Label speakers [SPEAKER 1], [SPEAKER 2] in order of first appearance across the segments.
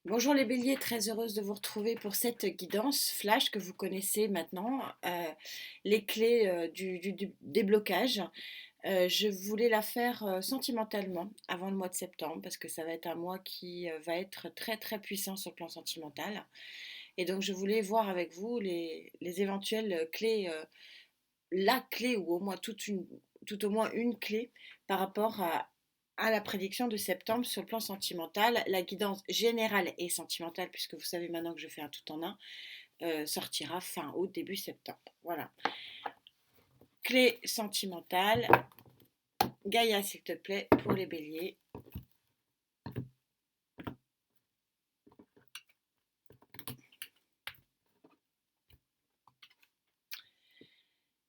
[SPEAKER 1] Bonjour les béliers, très heureuse de vous retrouver pour cette guidance flash que vous connaissez maintenant, les clés du déblocage. Je voulais la faire sentimentalement avant le mois de septembre parce que ça va être un mois qui va être très très puissant sur le plan sentimental. Et donc je voulais voir avec vous les éventuelles clés, la clé ou au moins tout au moins une clé par rapport à la prédiction de septembre sur le plan sentimental. La guidance générale et sentimentale, puisque vous savez maintenant que je fais un tout en un, sortira fin août, début septembre. Voilà. Clé sentimentale. Gaïa, s'il te plaît, pour les béliers.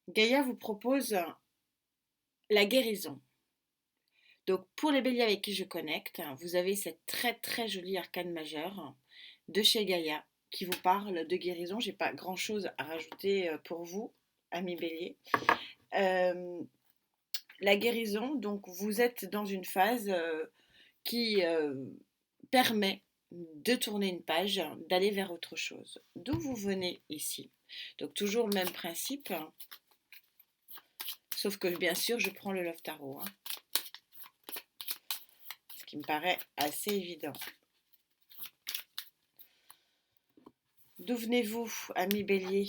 [SPEAKER 1] Gaïa vous propose la guérison. Donc pour les béliers avec qui je connecte, vous avez cette très très jolie arcane majeure de chez Gaïa qui vous parle de guérison. J'ai pas grand chose à rajouter pour vous, amis béliers. Euh, la guérison, donc vous êtes dans une phase qui permet de tourner une page, d'aller vers autre chose. D'où vous venez ici. Donc toujours le même principe, hein, sauf que bien sûr je prends le Love Tarot, hein, ce qui me paraît assez évident. D'où venez-vous, ami bélier,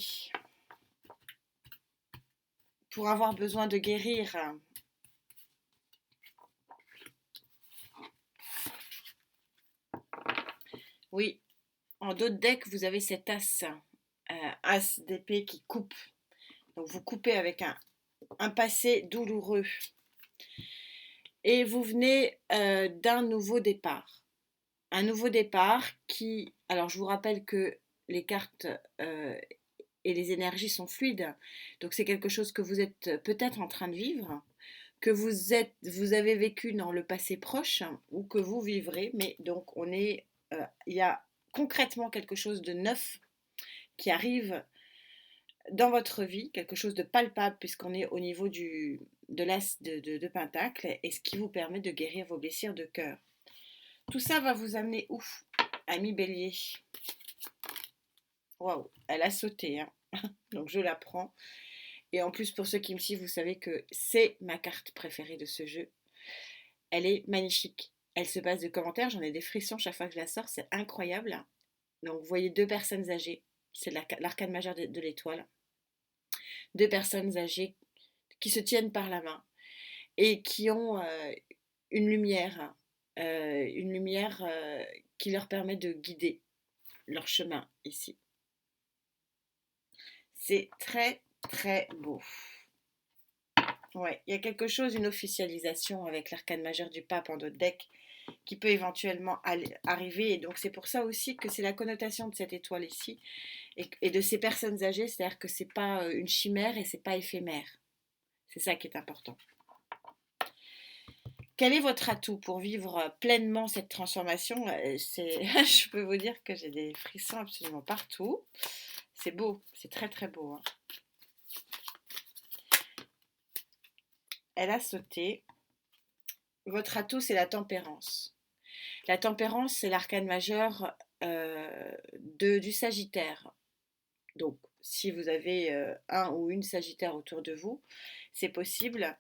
[SPEAKER 1] pour avoir besoin de guérir? Oui, en dos de deck, vous avez cet as, as d'épée qui coupe. Donc vous coupez avec un passé douloureux. Et vous venez d'un nouveau départ. Un nouveau départ qui... Alors je vous rappelle que les cartes et les énergies sont fluides. Donc c'est quelque chose que vous êtes peut-être en train de vivre, que vous avez vécu dans le passé proche ou que vous vivrez. Mais donc il y a concrètement quelque chose de neuf qui arrive dans votre vie, quelque chose de palpable puisqu'on est au niveau de l'as de Pentacle et ce qui vous permet de guérir vos blessures de cœur. Tout ça va vous amener où, ami bélier? Waouh, elle a sauté, hein. Donc je la prends. Et en plus, pour ceux qui me suivent, vous savez que c'est ma carte préférée de ce jeu. Elle est magnifique. Elle se base de commentaires, j'en ai des frissons chaque fois que je la sors, c'est incroyable. Donc vous voyez deux personnes âgées, c'est l'arcane majeure de l'étoile. Deux personnes âgées qui se tiennent par la main et qui ont une lumière qui leur permet de guider leur chemin ici. C'est très très beau. Ouais, il y a quelque chose, une officialisation avec l'arcane majeur du pape en dos de deck qui peut éventuellement arriver. Et donc c'est pour ça aussi que c'est la connotation de cette étoile ici et de ces personnes âgées, c'est-à-dire que c'est pas une chimère et c'est pas éphémère. C'est ça qui est important. Quel est votre atout pour vivre pleinement cette transformation? Je peux vous dire que j'ai des frissons absolument partout. C'est beau, c'est très très beau, hein. Elle a sauté. Votre atout, c'est la tempérance. La tempérance, c'est l'arcane majeur du Sagittaire. Donc, si vous avez un ou une Sagittaire autour de vous, c'est possible.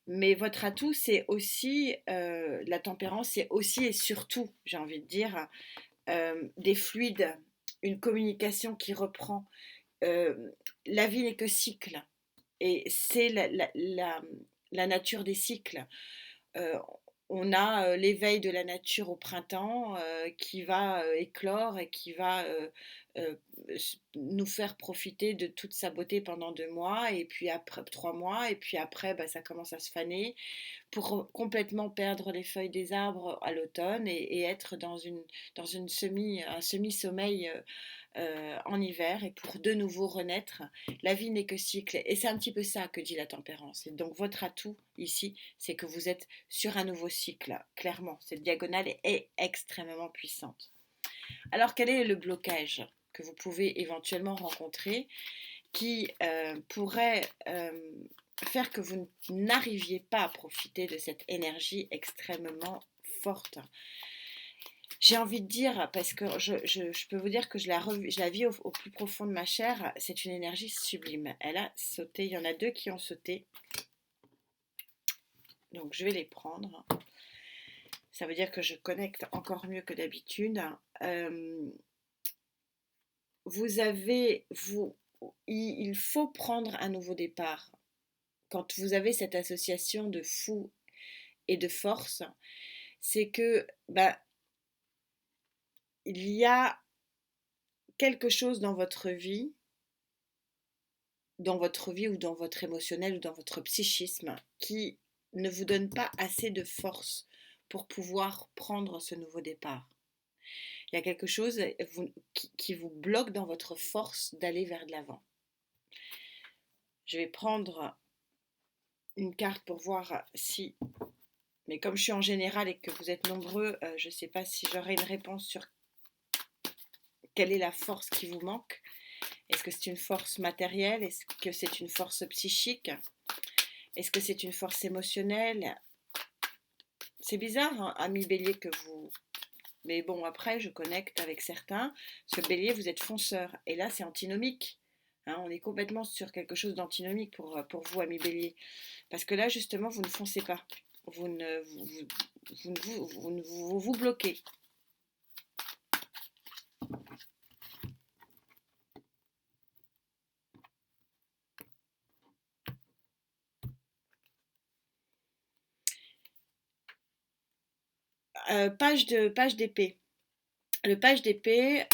[SPEAKER 1] Mais votre atout, c'est aussi, la tempérance, c'est aussi et surtout, j'ai envie de dire, des fluides, une communication qui reprend. Euh, la vie n'est que cycle. Et c'est la nature des cycles. Euh, on a l'éveil de la nature au printemps qui va éclore et qui va nous faire profiter de toute sa beauté pendant 2 mois et puis après 3 mois et puis après bah, ça commence à se faner pour complètement perdre les feuilles des arbres à l'automne et être un semi-sommeil en hiver et pour de nouveau renaître. La vie n'est que cycle et c'est un petit peu ça que dit la tempérance. Et donc votre atout ici, c'est que vous êtes sur un nouveau cycle, clairement. Cette diagonale est extrêmement puissante. Alors quel est le blocage que vous pouvez éventuellement rencontrer qui pourrait faire que vous n'arriviez pas à profiter de cette énergie extrêmement forte? J'ai envie de dire, parce que je peux vous dire que je la vis au plus profond de ma chair, c'est une énergie sublime. Elle a sauté, il y en a deux qui ont sauté, donc je vais les prendre. Ça veut dire que je connecte encore mieux que d'habitude. Euh, vous avez, vous, il faut prendre un nouveau départ. Quand vous avez cette association de fou et de force, c'est que bah, il y a quelque chose dans votre vie ou dans votre émotionnel ou dans votre psychisme qui ne vous donne pas assez de force pour pouvoir prendre ce nouveau départ. Il y a quelque chose qui vous bloque dans votre force d'aller vers de l'avant. Je vais prendre une carte pour voir si, mais comme je suis en général et que vous êtes nombreux, je ne sais pas si j'aurai une réponse sur quelle est la force qui vous manque. Est-ce que c'est une force matérielle? Est-ce que c'est une force psychique? Est-ce que c'est une force émotionnelle? C'est bizarre, hein, ami Bélier, que vous... Mais bon, après, je connecte avec certains. Ce Bélier, vous êtes fonceur. Et là, c'est antinomique. Hein, on est complètement sur quelque chose d'antinomique pour vous, ami Bélier. Parce que là, justement, vous ne foncez pas. Vous ne vous bloquez. Page d'épée. Le page d'épée,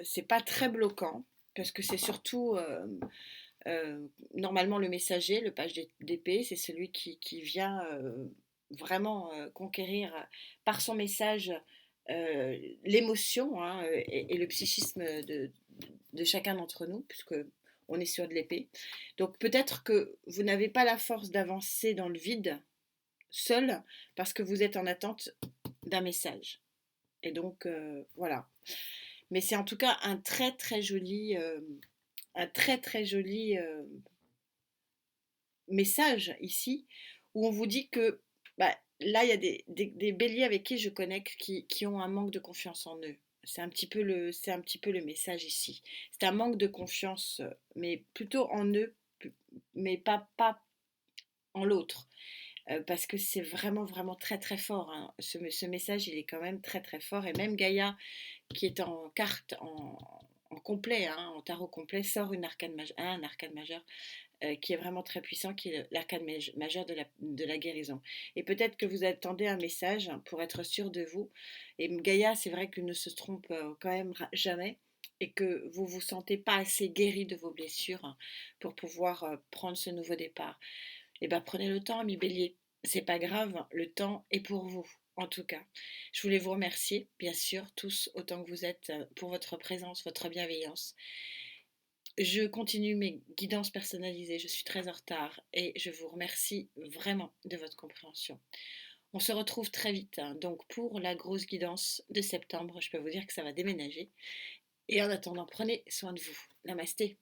[SPEAKER 1] c'est pas très bloquant. Parce que c'est surtout... normalement, le messager, le page d'épée, c'est celui qui vient vraiment conquérir par son message l'émotion, hein, et le psychisme de chacun d'entre nous, puisque on est sur de l'épée. Donc peut-être que vous n'avez pas la force d'avancer dans le vide seul parce que vous êtes en attente d'un message. Et donc voilà. Mais c'est en tout cas un très joli message ici où on vous dit que bah, là, il y a des béliers avec qui je connecte qui ont un manque de confiance en eux. C'est un petit peu le message ici. C'est un manque de confiance, mais plutôt en eux, mais pas en l'autre. Parce que c'est vraiment, vraiment très, très fort, hein. Ce message, il est quand même très, très fort. Et même Gaïa, qui est en carte, en complet, hein, en tarot complet, sort un arcane majeur qui est vraiment très puissant, qui est l'arcane majeur de la guérison. Et peut-être que vous attendez un message pour être sûr de vous. Et Gaïa, c'est vrai qu'il ne se trompe quand même jamais et que vous vous sentez pas assez guéri de vos blessures pour pouvoir prendre ce nouveau départ. Et bien prenez le temps, ami Bélier. C'est pas grave, le temps est pour vous. En tout cas, je voulais vous remercier, bien sûr, tous autant que vous êtes, pour votre présence, votre bienveillance. Je continue mes guidances personnalisées, je suis très en retard et je vous remercie vraiment de votre compréhension. On se retrouve très vite, hein, donc pour la grosse guidance de septembre, je peux vous dire que ça va déménager. Et en attendant, prenez soin de vous. Namasté.